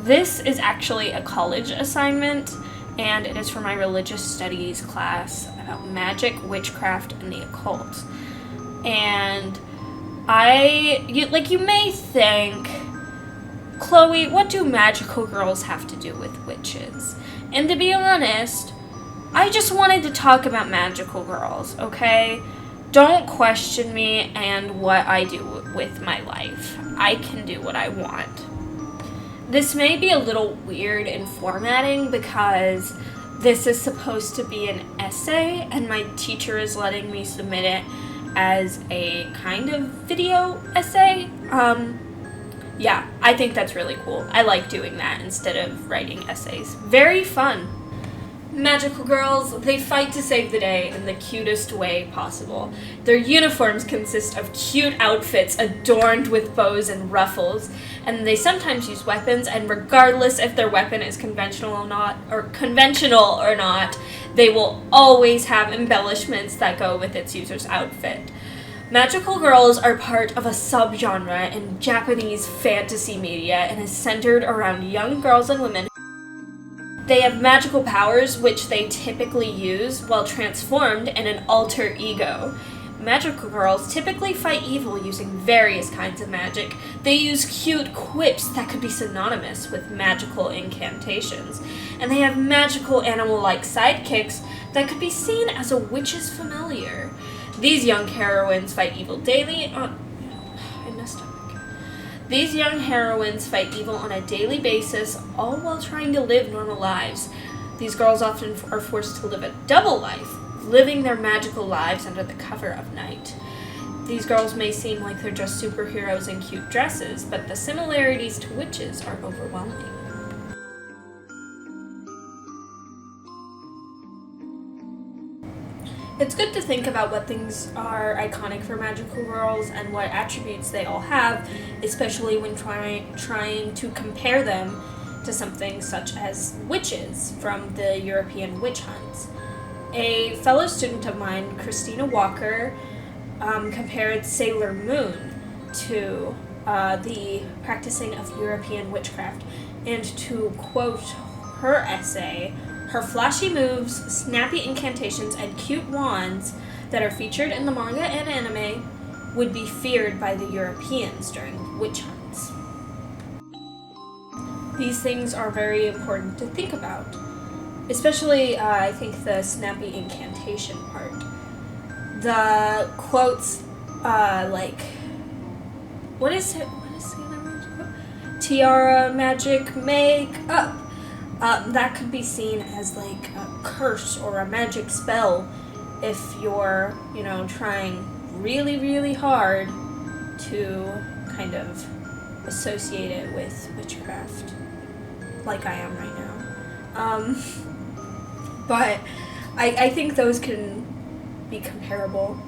This is actually a college assignment, and it is for my religious studies class about magic, witchcraft, and the occult. And you may think, Chloe, what do magical girls have to do with witches? And to be honest, I just wanted to talk about magical girls, okay? Don't question me and what I do with my life. I can do what I want. This may be a little weird in formatting because this is supposed to be an essay and my teacher is letting me submit it as a kind of video essay. Yeah, I think that's really cool. I like doing that instead of writing essays. Very fun. Magical girls, they fight to save the day in the cutest way possible. Their uniforms consist of cute outfits adorned with bows and ruffles, and they sometimes use weapons, and regardless if their weapon is conventional or not, they will always have embellishments that go with its user's outfit. Magical girls are part of a subgenre in Japanese fantasy media and is centered around young girls and women. They have magical powers which they typically use while transformed in an alter ego. Magical girls typically fight evil using various kinds of magic. They use cute quips that could be synonymous with magical incantations. And they have magical animal-like sidekicks that could be seen as a witch's familiar. These young heroines fight evil daily on... I messed up. These young heroines fight evil on a daily basis, all while trying to live normal lives. These girls often are forced to live a double life, living their magical lives under the cover of night. These girls may seem like they're just superheroes in cute dresses, but the similarities to witches are overwhelming. It's good to think about what things are iconic for magical girls and what attributes they all have, especially when trying to compare them to something such as witches from the European witch hunts. A fellow student of mine, Christina Walker, compared Sailor Moon to the practicing of European witchcraft, and to quote her essay, "Her flashy moves, snappy incantations, and cute wands that are featured in the manga and anime would be feared by the Europeans during witch hunts." These things are very important to think about, especially I think the snappy incantation part. The quotes what is Sailor Moon's quote? Tiara magic make up. That could be seen as like a curse or a magic spell if you're, trying really, really hard to kind of associate it with witchcraft, like I am right now. But I think those can be comparable.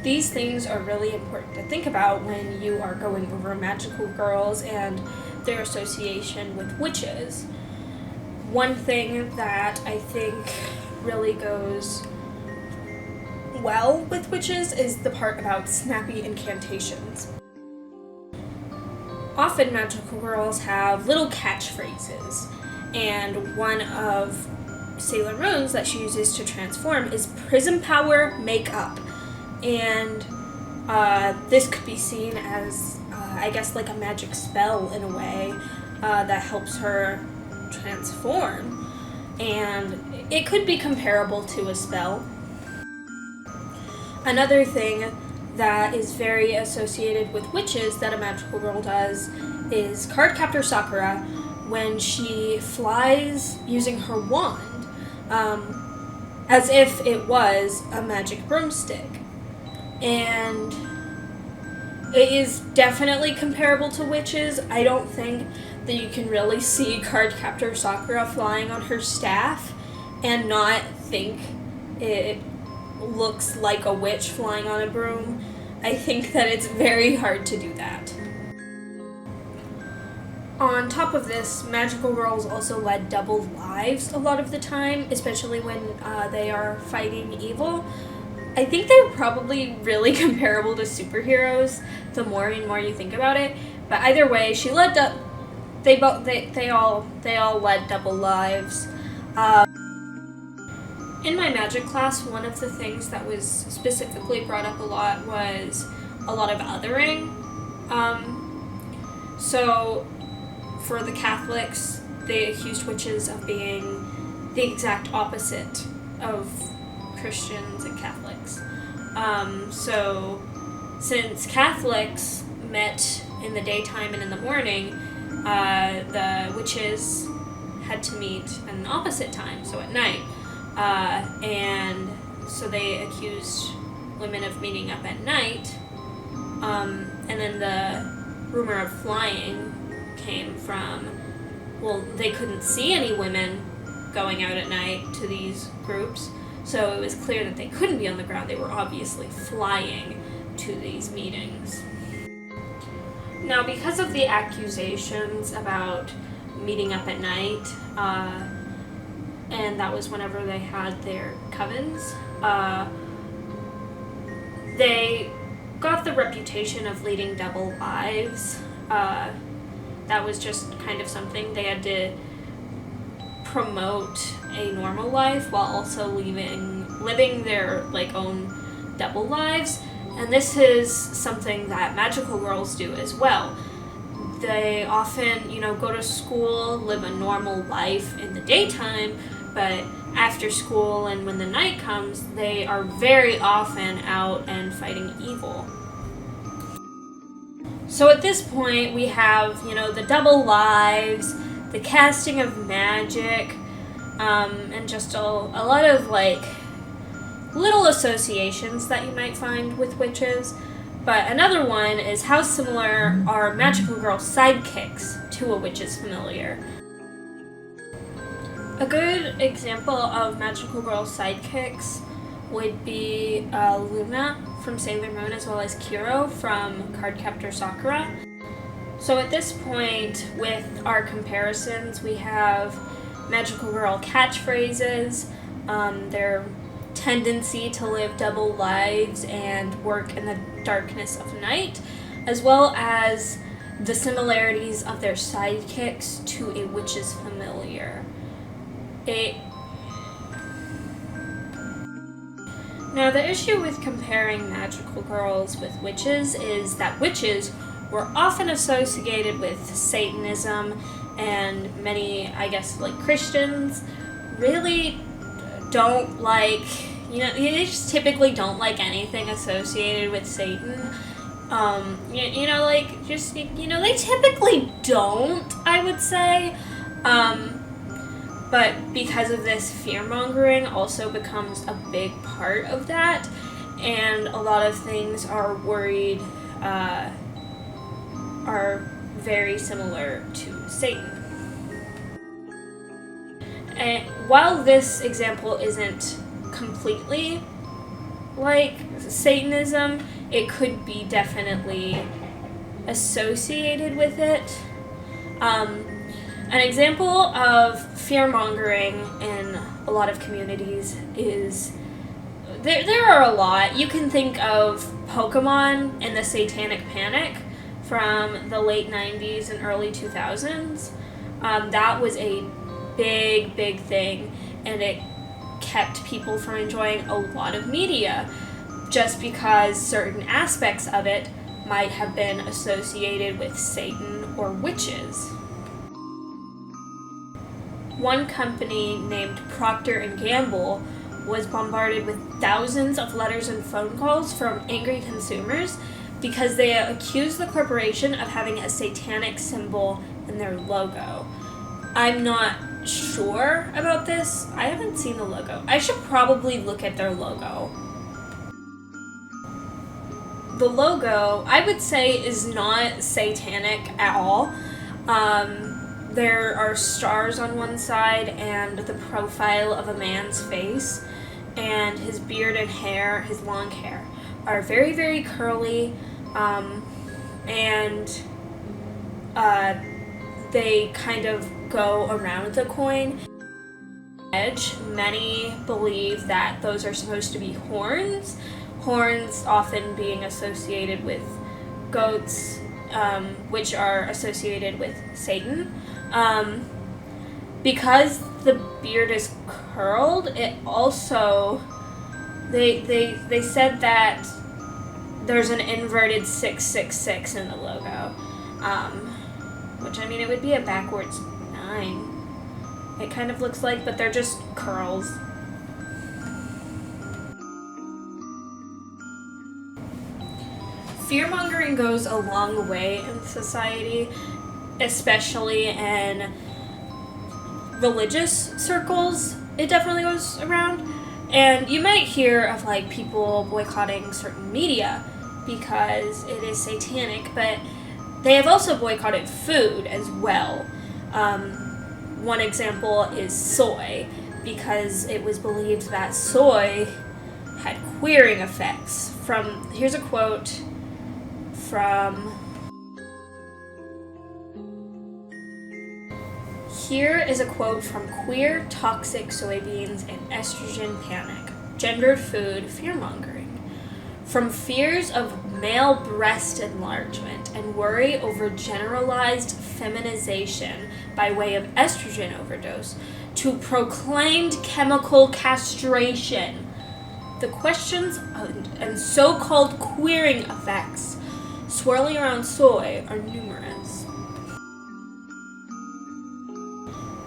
These things are really important to think about when you are going over magical girls and their association with witches. One thing that I think really goes well with witches is the part about snappy incantations. Often magical girls have little catchphrases, and one of Sailor Moon's that she uses to transform is Prism Power Make Up. And this could be seen as like a magic spell in a way that helps her transform, and it could be comparable to a spell. Another thing that is very associated with witches that a magical girl does is Cardcaptor Sakura when she flies using her wand, as if it was a magic broomstick. And it is definitely comparable to witches. I don't think that you can really see Cardcaptor Sakura flying on her staff and not think it looks like a witch flying on a broom. I think that it's very hard to do that. On top of this, magical girls also lead double lives a lot of the time, especially when they are fighting evil. I think they're probably really comparable to superheroes the more and more you think about it, But either way, they all led double lives. In my magic class, one of the things that was specifically brought up a lot was a lot of othering. So for the Catholics, they accused witches of being the exact opposite of Christians and Catholics. So since Catholics met in the daytime and in the morning, the witches had to meet at an opposite time, so at night. And so they accused women of meeting up at night. And then the rumor of flying came from, well, they couldn't see any women going out at night to these groups, so it was clear that they couldn't be on the ground. They were obviously flying to these meetings. Now, because of the accusations about meeting up at night, and that was whenever they had their covens, they got the reputation of leading double lives. That was just kind of something they had to promote a normal life while also living their own double lives. And this is something that magical girls do as well. They often, go to school, live a normal life in the daytime, but after school and when the night comes, they are very often out and fighting evil. So at this point, we have, the double lives, the casting of magic, and just a lot of, little associations that you might find with witches. But another one is how similar are magical girl sidekicks to a witch's familiar. A good example of magical girl sidekicks would be Luna from Sailor Moon, as well as Kiro from Cardcaptor Sakura. So at this point, with our comparisons, we have magical girl catchphrases, their tendency to live double lives and work in the darkness of night, as well as the similarities of their sidekicks to a witch's familiar. Now, the issue with comparing magical girls with witches is that witches were often associated with Satanism, and many, Christians really don't they just typically don't like anything associated with Satan. They typically don't, I would say. But because of this, fear-mongering also becomes a big part of that, and a lot of things are very similar to Satan. And while this example isn't completely like Satanism, it could be definitely associated with it. An example of fear-mongering in a lot of communities is, there are a lot. You can think of Pokemon and the Satanic Panic from the late 90s and early 2000s. That was a big thing, and it kept people from enjoying a lot of media just because certain aspects of it might have been associated with Satan or witches. One company named Procter & Gamble was bombarded with thousands of letters and phone calls from angry consumers because they accused the corporation of having a satanic symbol in their logo. I'm not sure about this. I haven't seen the logo. I should probably look at their logo. The logo, I would say, is not satanic at all. There are stars on one side and the profile of a man's face, and his beard and hair, his long hair, are very, very curly, and they kind of go around the coin. Edge, many believe that those are supposed to be horns often being associated with goats which are associated with Satan. Because the beard is curled, it also, they said that there's an inverted 666 in the logo, which, I mean, it would be a backwards 9. It kind of looks like, but they're just curls. Fear-mongering goes a long way in society, especially in religious circles. It definitely goes around. And you might hear of, like, people boycotting certain media because it is satanic, but they have also boycotted food as well. One example is soy, because it was believed that soy had queering effects. Here's a quote from... Here is a quote from Queer, Toxic Soybeans and Estrogen Panic, Gendered Food Fearmongering. From fears of male breast enlargement and worry over generalized feminization by way of estrogen overdose to proclaimed chemical castration, the questions and so-called queering effects swirling around soy are numerous.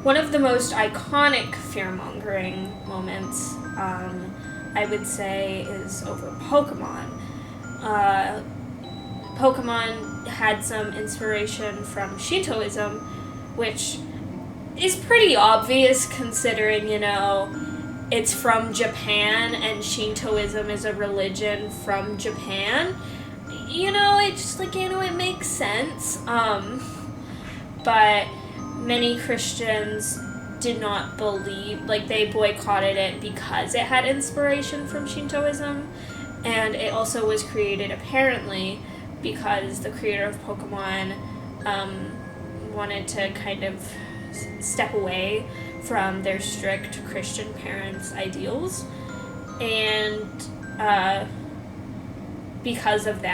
One of the most iconic fear-mongering moments, I would say, is over Pokemon. Pokemon had some inspiration from Shintoism, which is pretty obvious considering, it's from Japan and Shintoism is a religion from Japan. It's just it makes sense. But many Christians did not believe, they boycotted it because it had inspiration from Shintoism, and it also was created apparently because the creator of Pokemon wanted to kind of step away from their strict Christian parents' ideals, and because of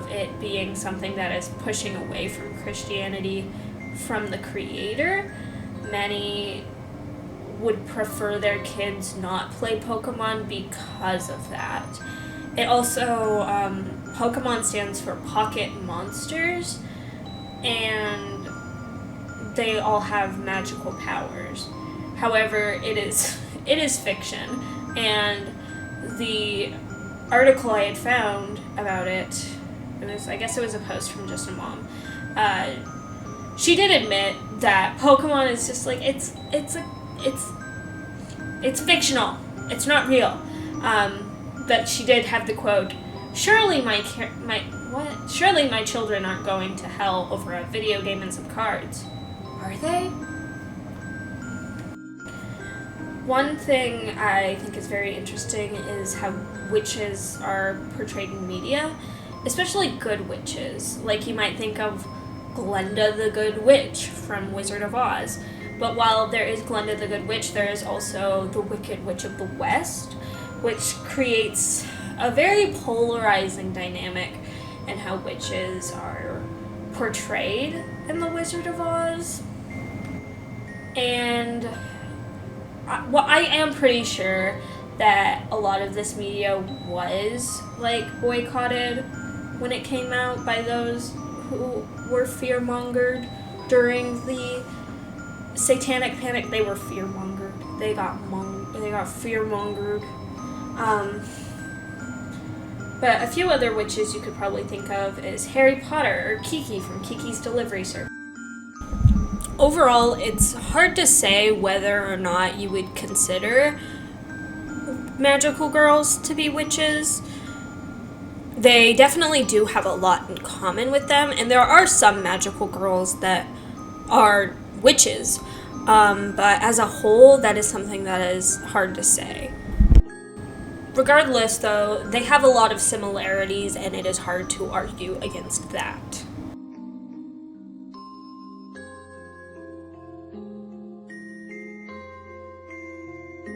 it being something that is pushing away from Christianity from the creator, many would prefer their kids not play Pokemon because of that. It also, Pokemon stands for Pocket Monsters, and they all have magical powers. However, it is fiction, and the article I had found about it, I guess it was a post from Just a Mom, she did admit that Pokemon is just it's fictional. It's not real. But she did have the quote, Surely my children aren't going to hell over a video game and some cards. Are they? One thing I think is very interesting is how witches are portrayed in media, especially good witches. Like, you might think of Glenda the Good Witch from Wizard of Oz. But while there is Glenda the Good Witch, there is also the Wicked Witch of the West, which creates a very polarizing dynamic in how witches are portrayed in the Wizard of Oz. And I am pretty sure that a lot of this media was boycotted when it came out by those who were fear-mongered during the Satanic Panic. They were fear-mongered. They got fear-mongered. But a few other witches you could probably think of is Harry Potter or Kiki from Kiki's Delivery Service. Overall, it's hard to say whether or not you would consider magical girls to be witches. They definitely do have a lot in common with them, and there are some magical girls that are witches, but as a whole, that is something that is hard to say. Regardless, though, they have a lot of similarities, and it is hard to argue against that.